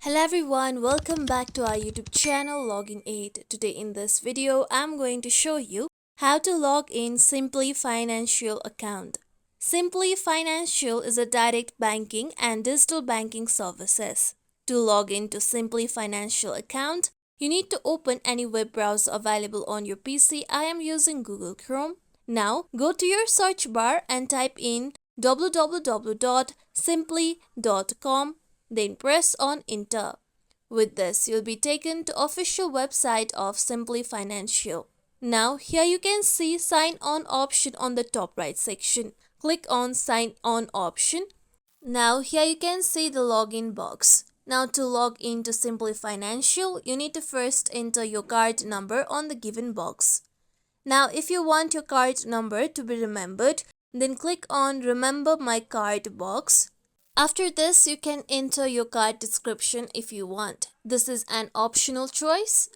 Hello everyone, welcome back to our YouTube channel Login 8. Today in this video, I'm going to show you how to log in Simplii Financial account. Simplii Financial is a direct banking and digital banking services. To log into Simplii Financial account, you need to open any web browser available on your PC. I am using Google Chrome. Now, go to your search bar and type in www.simplii.com. Then press on enter. With this, you'll be taken to official website of Simplii Financial. Now here you can see sign on option on the top right section. Click on sign on option. Now here you can see the login box. Now to log into Simplii Financial, you need to first enter your card number on the given box. Now if you want your card number to be remembered, then click on remember my card box. After this, you can enter your card description if you want. This is an optional choice.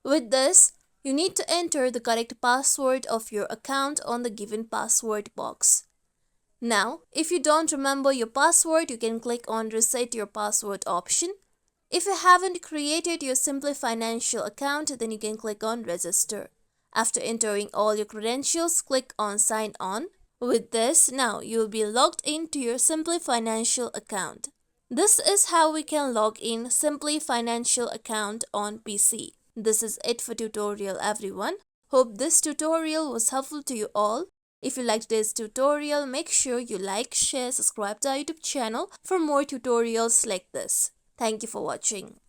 With this, you need to enter the correct password of your account on the given password box. Now, if you don't remember your password, you can click on reset your password option. If you haven't created your Simplii Financial account, then you can click on register. After entering all your credentials, click on sign on. With this, now you will be logged into your Simplii Financial account. This is how we can log in Simplii Financial account on PC. This is it for tutorial everyone. Hope this tutorial was helpful to you all. If you liked this tutorial, make sure you like, share, subscribe to our YouTube channel for more tutorials like this. Thank you for watching.